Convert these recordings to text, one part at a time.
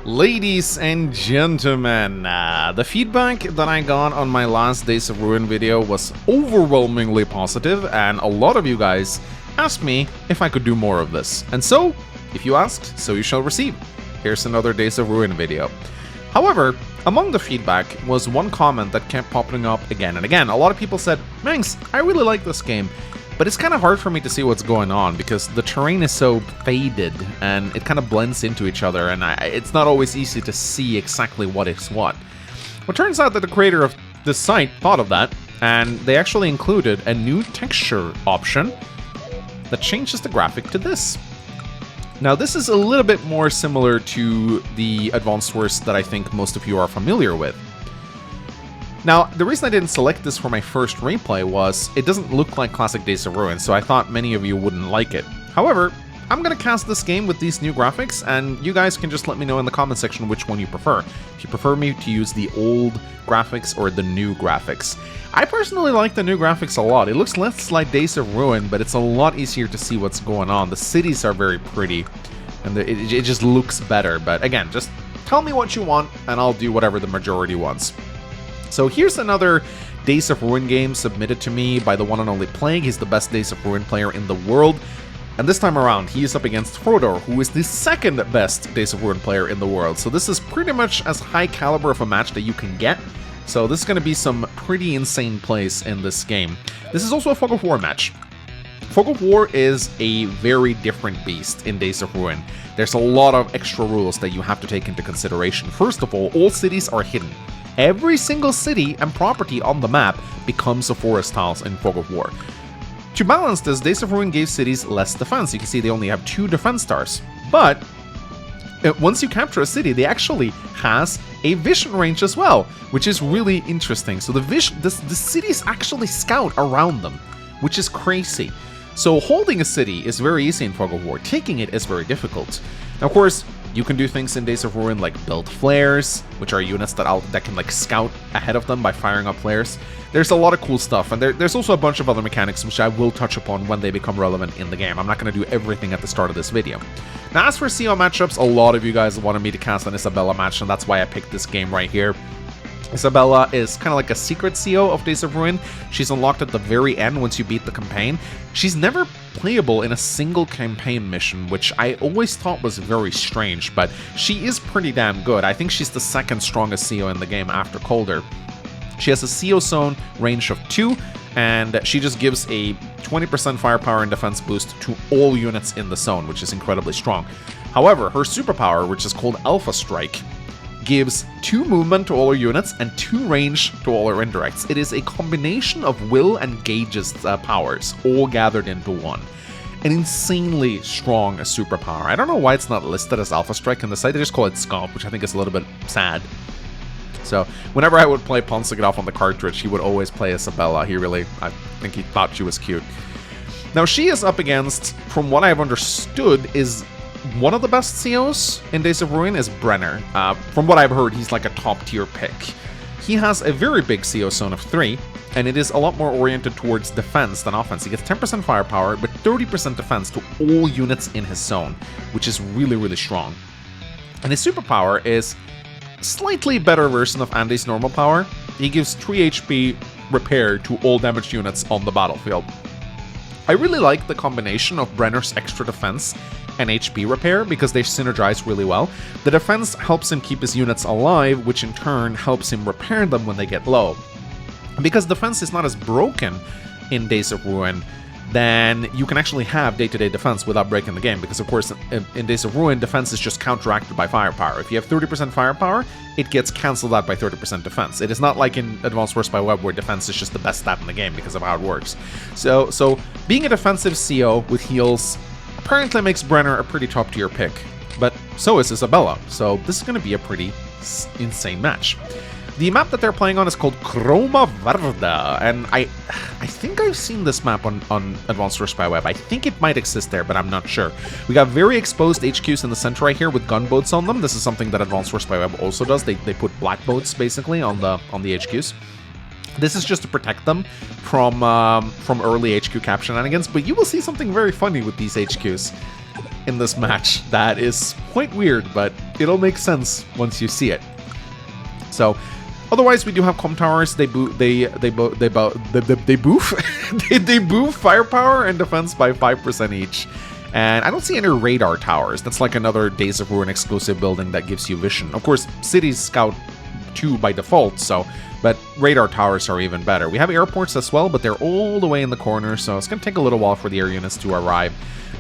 Ladies and gentlemen, the feedback that I got on my last Days of Ruin video was overwhelmingly positive, and a lot of you guys asked me if I could do more of this. And so, if you asked, so you shall receive. Here's another Days of Ruin video. However, among the feedback was one comment that kept popping up again and again. A lot of people said, "Mangs, I really like this game, but it's kind of hard for me to see what's going on because the terrain is so faded and it kind of blends into each other, and it's not always easy to see exactly what is what." Well, it turns out that the creator of this site thought of that, and they actually included a new texture option that changes the graphic to this. Now, this is a little bit more similar to the advanced source that I think most of you are familiar with. Now, the reason I didn't select this for my first replay was it doesn't look like classic Days of Ruin, so I thought many of you wouldn't like it. However, I'm gonna cast this game with these new graphics, and you guys can just let me know in the comment section which one you prefer. If you prefer me to use the old graphics or the new graphics. I personally like the new graphics a lot. It looks less like Days of Ruin, but it's a lot easier to see what's going on. The cities are very pretty, and it just looks better. But again, just tell me what you want, and I'll do whatever the majority wants. So here's another Days of Ruin game submitted to me by the one and only Plague. He's the best Days of Ruin player in the world. And this time around, he is up against Frodor, who is the second best Days of Ruin player in the world. So this is pretty much as high caliber of a match that you can get. So this is going to be some pretty insane plays in this game. This is also a Fog of War match. Fog of War is a very different beast in Days of Ruin. There's a lot of extra rules that you have to take into consideration. First of all cities are hidden. Every single city and property on the map becomes a forest tiles in Fog of War. To balance this, Days of Ruin gave cities less defense. You can see they only have 2 defense stars. But once you capture a city, they actually has a vision range as well, which is really interesting. So the cities actually scout around them, which is crazy. So holding a city is very easy in Fog of War. Taking it is very difficult. Now, of course, you can do things in Days of Ruin like build flares, which are units that can like scout ahead of them by firing up flares. There's a lot of cool stuff, and there's also a bunch of other mechanics which I will touch upon when they become relevant in the game. I'm not going to do everything at the start of this video. Now, as for CO matchups, a lot of you guys wanted me to cast an Isabella match, and that's why I picked this game right here. Isabella is kind of like a secret CO of Days of Ruin. She's unlocked at the very end once you beat the campaign. She's never playable in a single campaign mission, which I always thought was very strange, but she is pretty damn good. I think she's the second strongest CO in the game after Calder. She has a CO zone range of 2, and she just gives a 20% firepower and defense boost to all units in the zone, which is incredibly strong. However, her superpower, which is called Alpha Strike, gives 2 movement to all her units and 2 range to all her indirects. It is a combination of Will and Gage's powers, all gathered into one. An insanely strong superpower. I don't know why it's not listed as Alpha Strike in the site. They just call it Scomp, which I think is a little bit sad. So, whenever I would play Ponsigadov on the cartridge, he would always play Isabella. I think he thought she was cute. Now, she is up against, from what I've understood, is one of the best COs in Days of Ruin is Brenner. From what I've heard, he's like a top-tier pick. He has a very big CO zone of 3, and it is a lot more oriented towards defense than offense. He gets 10% firepower, but 30% defense to all units in his zone, which is really, really strong. And his superpower is slightly better version of Andy's normal power. He gives 3 HP repair to all damaged units on the battlefield. I really like the combination of Brenner's extra defense and HP repair because they synergize really well. The defense helps him keep his units alive, which in turn helps him repair them when they get low. Because defense is not as broken in Days of Ruin, then you can actually have day-to-day defense without breaking the game, because of course in Days of Ruin, defense is just counteracted by firepower. If you have 30% firepower, it gets cancelled out by 30% defense. It is not like in Advanced Wars by Web where defense is just the best stat in the game because of how it works. So being a defensive CO with heals apparently makes Brenner a pretty top-tier pick, but so is Isabella, so this is going to be a pretty insane match. The map that they're playing on is called Chroma Verde, and I think I've seen this map on Advanced Wars by Web. I think it might exist there, but I'm not sure. We got very exposed HQs in the center right here with gunboats on them. This is something that Advanced Wars by Web also does. They put black boats basically on the HQs. This is just to protect them from early HQ cap shenanigans, but you will see something very funny with these HQs. in this match that is quite weird, but it'll make sense once you see it. So, otherwise, we do have com towers. They boof firepower and defense by 5% each. And I don't see any radar towers. That's like another Days of Ruin exclusive building that gives you vision. Of course, cities scout 2 by default, but radar towers are even better. We have airports as well, but they're all the way in the corner, so it's going to take a little while for the air units to arrive.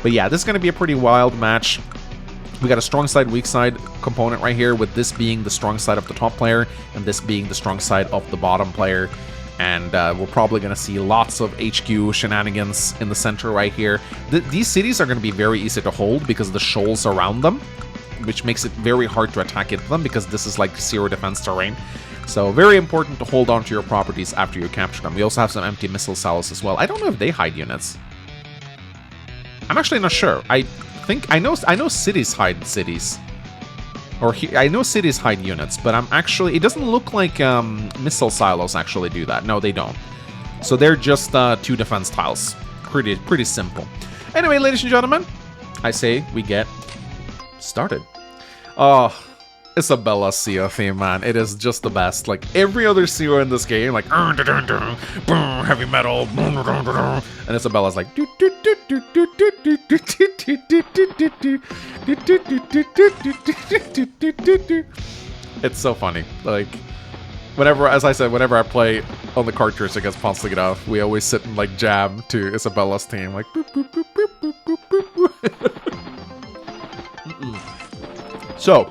But yeah, this is going to be a pretty wild match. We got a strong side, weak side component right here, with this being the strong side of the top player, and this being the strong side of the bottom player. And we're probably going to see lots of HQ shenanigans in the center right here. These cities are going to be very easy to hold because of the shoals around them, which makes it very hard to attack into them because this is like zero defense terrain. So very important to hold on to your properties after you capture them. We also have some empty missile silos as well. I don't know if they hide units. I'm actually not sure. I know cities hide cities. Or I know cities hide units, but it doesn't look like missile silos actually do that. No, they don't. So they're just 2 defense tiles. Pretty simple. Anyway, ladies and gentlemen, I say we get started. Oh, Isabella's CO theme, man. It is just the best. Like every other CO in this game, like heavy metal, and Isabella's like it's so funny. Like whenever I play on the cartridge against Ponce, we always sit and like jam to Isabella's theme, like boop, boop, boop, boop, boop, boop, boop. So,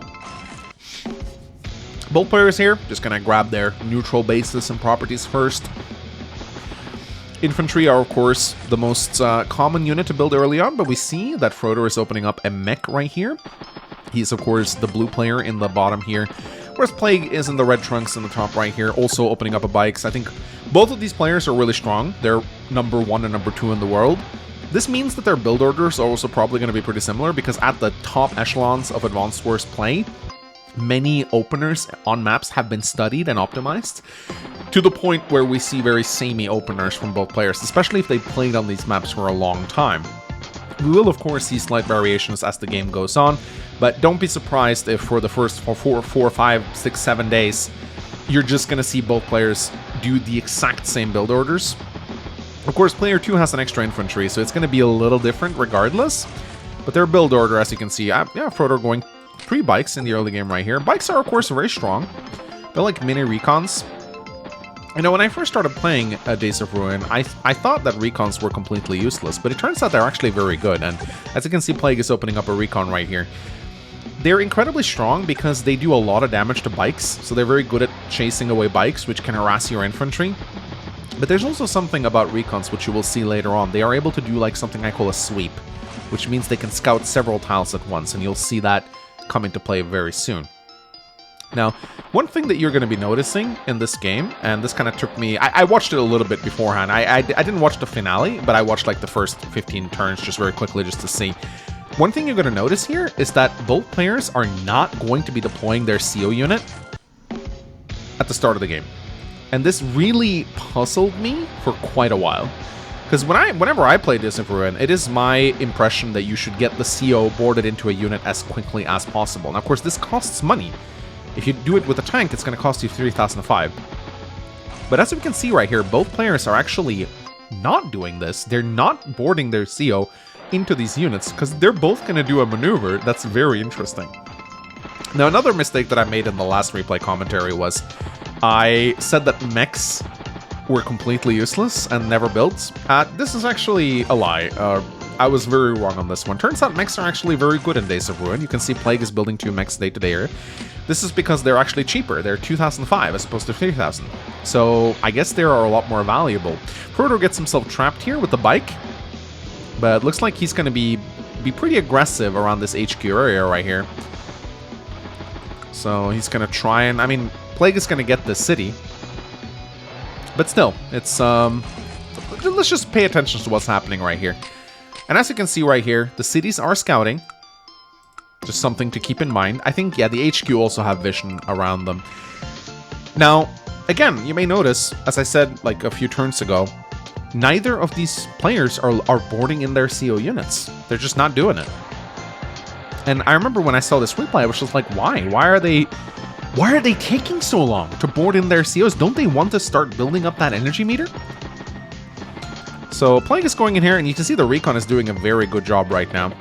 both players here, just gonna grab their neutral bases and properties first. Infantry are, of course, the most common unit to build early on, but we see that Frodo is opening up a mech right here. He's, of course, the blue player in the bottom here, whereas Plague is in the red trunks in the top right here, also opening up a bikes. I think both of these players are really strong. They're number 1 and number 2 in the world. This means that their build orders are also probably going to be pretty similar, because at the top echelons of Advanced Wars play, many openers on maps have been studied and optimized to the point where we see very samey openers from both players, especially if they played on these maps for a long time. We will, of course, see slight variations as the game goes on, but don't be surprised if for the first 4, 5, 6, 7 days, you're just going to see both players do the exact same build orders. Of course, player 2 has an extra infantry, so it's going to be a little different regardless. But their build order, as you can see, yeah, Frodo going 3 bikes in the early game right here. Bikes are, of course, very strong. They're like mini recons. You know, when I first started playing Days of Ruin, I thought that recons were completely useless, but it turns out they're actually very good. And as you can see, Plague is opening up a recon right here. They're incredibly strong because they do a lot of damage to bikes, so they're very good at chasing away bikes, which can harass your infantry. But there's also something about recons, which you will see later on. They are able to do like something I call a sweep, which means they can scout several tiles at once, and you'll see that come into play very soon. Now, one thing that you're going to be noticing in this game, and this kind of took me... I watched it a little bit beforehand. I didn't watch the finale, but I watched like the first 15 turns just very quickly just to see. One thing you're going to notice here is that both players are not going to be deploying their CO unit at the start of the game. And this really puzzled me for quite a while. Because whenever I play Days of Ruin, it is my impression that you should get the CO boarded into a unit as quickly as possible. Now, of course, this costs money. If you do it with a tank, it's going to cost you 3,005. But as we can see right here, both players are actually not doing this. They're not boarding their CO into these units, because they're both going to do a maneuver that's very interesting. Now, another mistake that I made in the last replay commentary was I said that mechs were completely useless and never built. This is actually a lie. I was very wrong on this one. Turns out mechs are actually very good in Days of Ruin. You can see Plague is building 2 mechs day to day here. This is because they're actually cheaper. They're 2,005 as opposed to 3,000. So I guess they are a lot more valuable. Frodo gets himself trapped here with the bike, but it looks like he's going to be pretty aggressive around this HQ area right here. So he's going to try and... I mean, Plague is going to get the city. But still, it's... let's just pay attention to what's happening right here. And as you can see right here, the cities are scouting. Just something to keep in mind. I think, yeah, the HQ also have vision around them. Now, again, you may notice, as I said like a few turns ago, neither of these players are boarding in their CO units. They're just not doing it. And I remember when I saw this replay, I was just like, why? Why are they taking so long to board in their COs? Don't they want to start building up that energy meter? So Plague is going in here, and you can see the Recon is doing a very good job right now.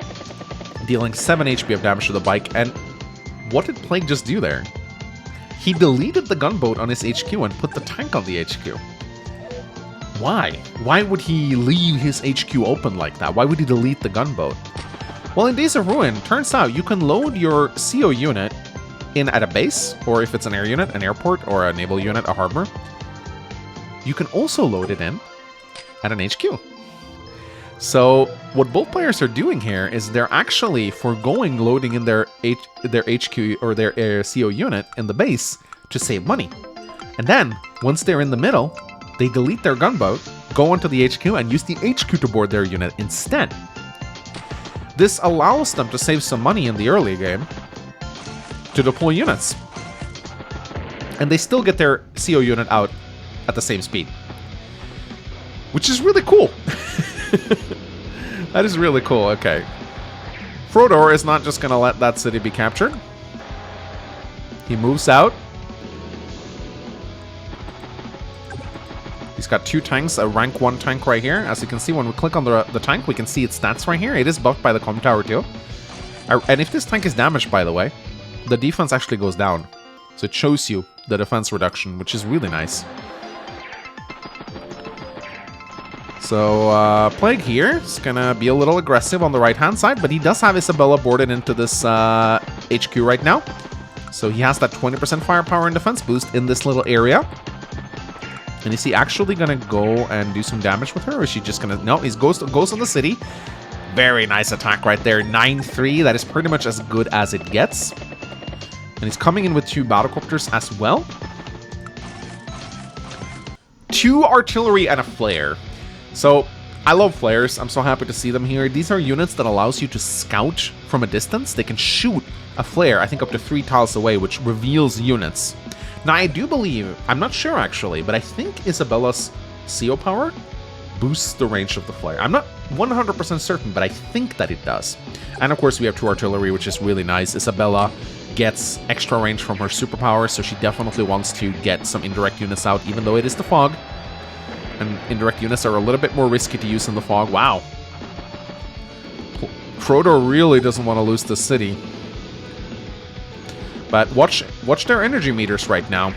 Dealing 7 HP of damage to the bike, and what did Plague just do there? He deleted the gunboat on his HQ and put the tank on the HQ. Why? Why would he leave his HQ open like that? Why would he delete the gunboat? Well, in Days of Ruin, turns out you can load your CO unit in at a base, or if it's an air unit, an airport, or a naval unit, a harbor. You can also load it in at an HQ. So what both players are doing here is they're actually foregoing loading in their HQ or their CO unit in the base to save money. And then, once they're in the middle, they delete their gunboat, go onto the HQ, and use the HQ to board their unit instead. This allows them to save some money in the early game to deploy units. And they still get their CO unit out at the same speed. Which is really cool. That is really cool. Okay. Frodor is not just going to let that city be captured. He moves out. He's got 2 tanks, a rank 1 tank right here. As you can see, when we click on the tank, we can see its stats right here. It is buffed by the comm tower too. And if this tank is damaged, by the way, the defense actually goes down. So it shows you the defense reduction, which is really nice. So, Plague here is gonna be a little aggressive on the right-hand side, but he does have Isabella boarded into this HQ right now. So he has that 20% firepower and defense boost in this little area. And is he actually gonna go and do some damage with her, or is she just gonna... No, he goes on the city. Very nice attack right there. 9-3, that is pretty much as good as it gets. And he's coming in with 2 battlecopters as well. 2 artillery and a flare. So, I love flares. I'm so happy to see them here. These are units that allows you to scout from a distance. They can shoot a flare, I think up to 3 tiles away, which reveals units. Now, I do believe, I'm not sure actually, but I think Isabella's CO power boosts the range of the flare. I'm not 100% certain, but I think that it does. And of course, we have 2 artillery, which is really nice. Isabella gets extra range from her superpower, so she definitely wants to get some indirect units out, even though it is the fog. And indirect units are a little bit more risky to use in the fog. Wow. Frodor really doesn't want to lose the city. But watch their energy meters right now.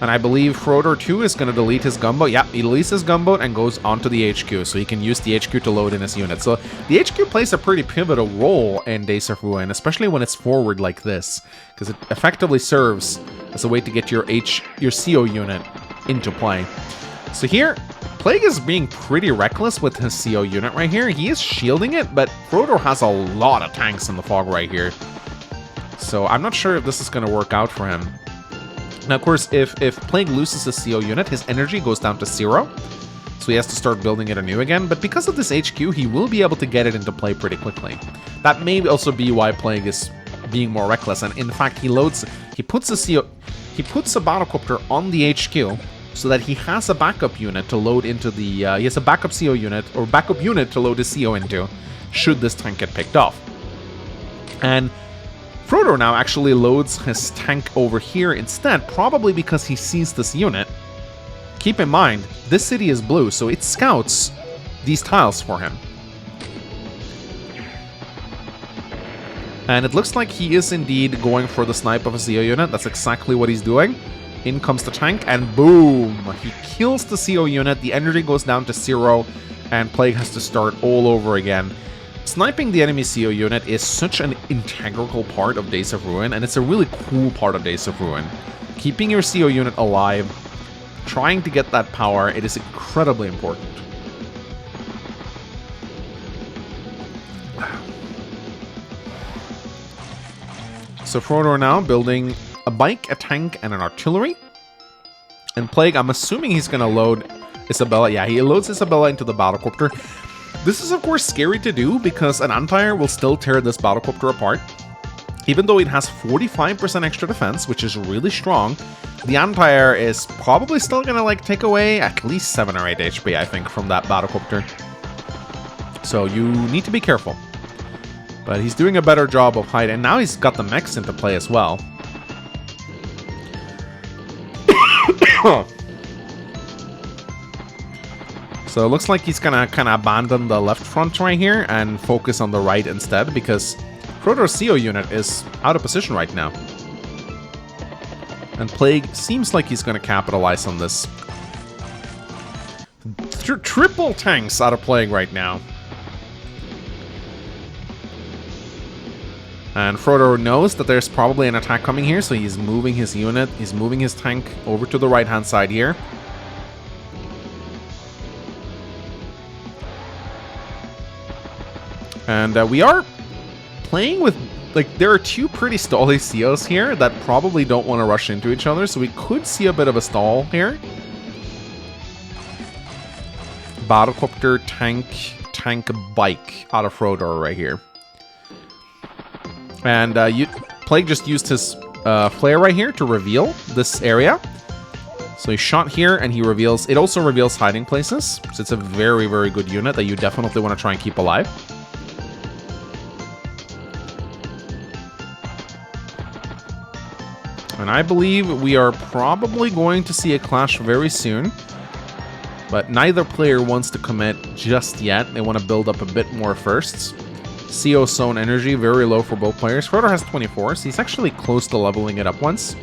And I believe Frodor too is going to delete his gunboat. Yeah, he deletes his gunboat and goes onto the HQ, so he can use the HQ to load in his unit. So the HQ plays a pretty pivotal role in Days of Ruin, especially when it's forward like this, because it effectively serves as a way to get your CO unit into play. So here, Plague is being pretty reckless with his CO unit right here. He is shielding it, but Frodor has a lot of tanks in the fog right here. So I'm not sure if this is going to work out for him. Now, of course, if Plague loses his CO unit, his energy goes down to 0. So he has to start building it anew again. But because of this HQ, he will be able to get it into play pretty quickly. That may also be why Plague is being more reckless. And in fact, he puts a battlecopter on the HQ so that he has a backup unit to load into the... he has a backup CO unit, or backup unit to load his CO into, should this tank get picked off. And Frodor now actually loads his tank over here instead, probably because he sees this unit. Keep in mind, this city is blue, so it scouts these tiles for him. And it looks like he is indeed going for the snipe of a CO unit. That's exactly what he's doing. In comes the tank, and boom! He kills the CO unit, the energy goes down to 0, and Plague has to start all over again. Sniping the enemy CO unit is such an integral part of Days of Ruin, and it's a really cool part of Days of Ruin. Keeping your CO unit alive, trying to get that power, it is incredibly important. So Frodor now building a bike, a tank, and an artillery. And Plague, I'm assuming he's going to load Isabella. Yeah, he loads Isabella into the battlecopter. This is, of course, scary to do because an Antire will still tear this battlecopter apart. Even though it has 45% extra defense, which is really strong, the Antire is probably still going to, like, take away at least 7 or 8 HP, I think, from that battlecopter. So you need to be careful. But he's doing a better job of hiding. And now he's got the mechs into play as well. So it looks like he's gonna kind of abandon the left front right here and focus on the right instead, because Frodo's CO unit is out of position right now. And Plague seems like he's gonna capitalize on this. Triple tanks out of Plague right now. And Frodo knows that there's probably an attack coming here, so he's moving his unit, he's moving his tank over to the right-hand side here. And we are playing with, like, there are two pretty stally COs here that probably don't want to rush into each other, so we could see a bit of a stall here. Battlecopter, tank, bike out of Frodo right here. And Plague just used his flare right here to reveal this area. So he shot here and he reveals... It also reveals hiding places. So it's a very, very good unit that you definitely want to try and keep alive. And I believe we are probably going to see a clash very soon. But neither player wants to commit just yet. They want to build up a bit more first. CO zone energy, very low for both players. Frodo has 24, so he's actually close to leveling it up once.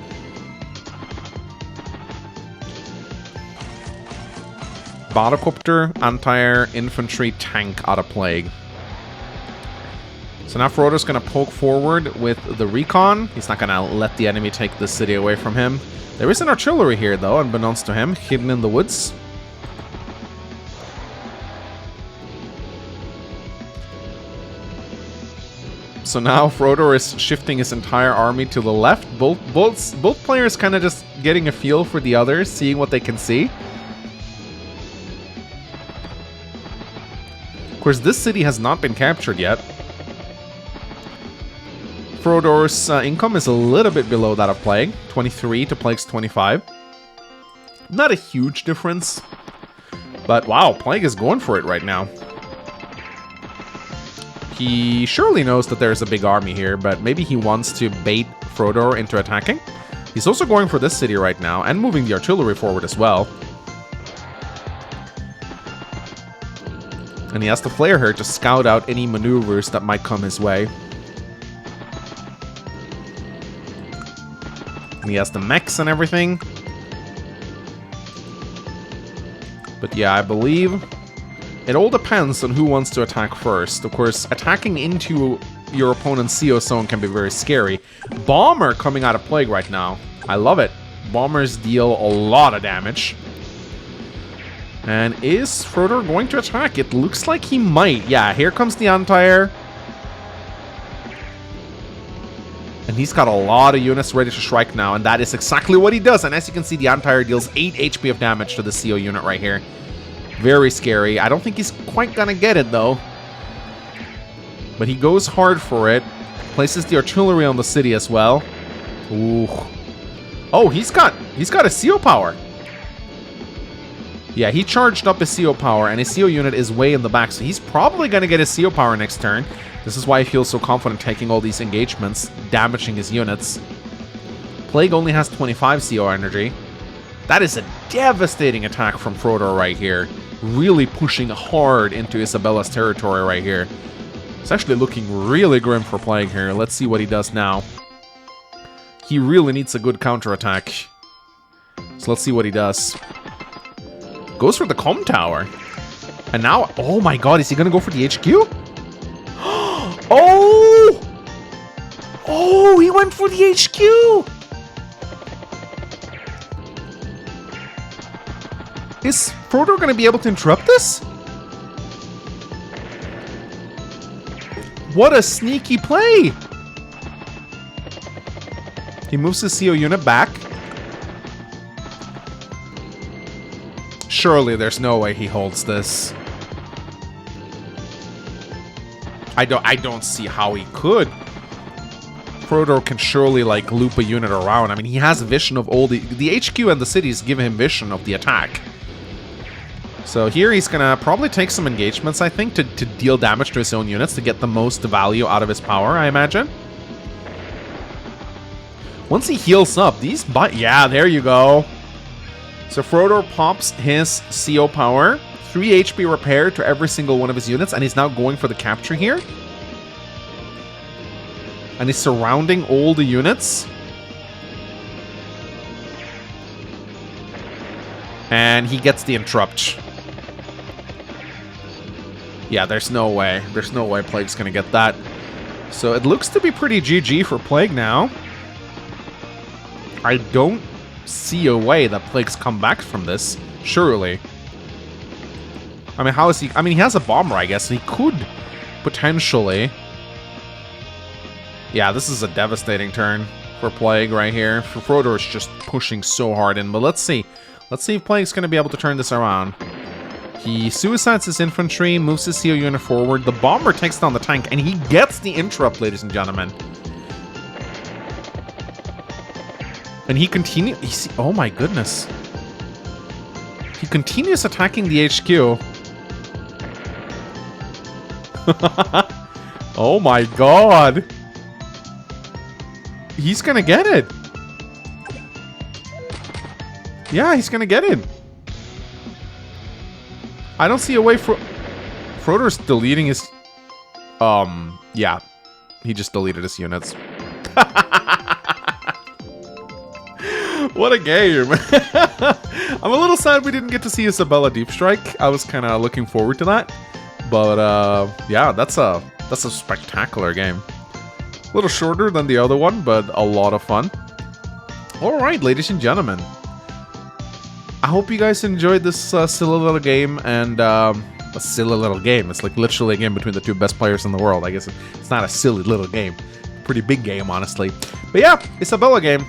Battlecopter, anti-air, infantry, tank out of Plague. So now Frodo's going to poke forward with the recon. He's not going to let the enemy take the city away from him. There is an artillery here, though, unbeknownst to him, hidden in the woods. So now Frodo is shifting his entire army to the left. Both players kind of just getting a feel for the others, seeing what they can see. Of course, this city has not been captured yet. Frodo's income is a little bit below that of Plague. 23 to Plague's 25. Not a huge difference. But wow, Plague is going for it right now. He surely knows that there's a big army here, but maybe he wants to bait Frodo into attacking. He's also going for this city right now, and moving the artillery forward as well. And he has the flare here to scout out any maneuvers that might come his way. And he has the mechs and everything. But yeah, I believe... It all depends on who wants to attack first. Of course, attacking into your opponent's CO zone can be very scary. Bomber coming out of Plague right now. I love it. Bombers deal a lot of damage. And is Frodo going to attack? It looks like he might. Yeah, here comes the anti-air. And he's got a lot of units ready to strike now, and that is exactly what he does. And as you can see, the anti-air deals 8 HP of damage to the CO unit right here. Very scary. I don't think he's quite gonna get it, though. But he goes hard for it. Places the artillery on the city as well. Ooh. Oh, he's got a CO power. Yeah, he charged up his CO power, and his CO unit is way in the back, so he's probably gonna get his CO power next turn. This is why he feels so confident taking all these engagements, damaging his units. Plague only has 25 CO energy. That is a devastating attack from Frodo right here. Really pushing hard into Isabella's territory right here. It's actually looking really grim for Plague here. Let's see what he does now. He really needs a good counterattack. So let's see what he does. Goes for the comm tower. And now, oh my god, is he gonna go for the HQ? Oh! Oh, he went for the HQ! Is Frodo going to be able to interrupt this? What a sneaky play! He moves his CO unit back. Surely there's no way he holds this. I don't see how he could. Frodo can surely, like, loop a unit around. I mean, he has vision of all the HQ and the cities give him vision of the attack. So here he's gonna probably take some engagements, I think, to deal damage to his own units to get the most value out of his power, I imagine. Once he heals up, yeah, there you go. So Frodo pops his CO power, 3 HP repair to every single one of his units, and he's now going for the capture here. And he's surrounding all the units. And he gets the interrupt. Yeah, there's no way. There's no way Plague's gonna get that. So it looks to be pretty GG for Plague now. I don't see a way that Plague's come back from this, surely. I mean, how is he? I mean, he has a bomber, I guess. He could potentially. Yeah, this is a devastating turn for Plague right here. Frodo is just pushing so hard in, but let's see. Let's see if Plague's going to be able to turn this around. He suicides his infantry, moves his CO unit forward. The bomber takes down the tank, and he gets the interrupt, ladies and gentlemen. And he continues... Oh my goodness. He continues attacking the HQ. Oh my god. He's gonna get it. Yeah, he's gonna get it. I don't see a way for... Frodo's deleting his... Yeah. He just deleted his units. What a game. I'm a little sad we didn't get to see Isabella Deep Strike. I was kind of looking forward to that. But, yeah, that's a spectacular game. A little shorter than the other one, but a lot of fun. Alright, ladies and gentlemen. I hope you guys enjoyed this silly little game, and a silly little game. It's like literally a game between the two best players in the world. I guess it's not a silly little game. Pretty big game, honestly. But yeah, Isabella game.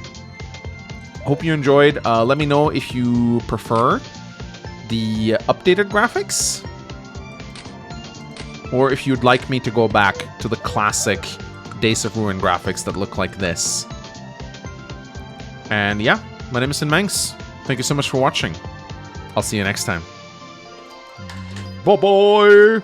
Hope you enjoyed. Let me know if you prefer the updated graphics, or if you'd like me to go back to the classic Days of Ruin graphics that look like this. And yeah, my name is Mangs. Thank you so much for watching. I'll see you next time. Bye-bye!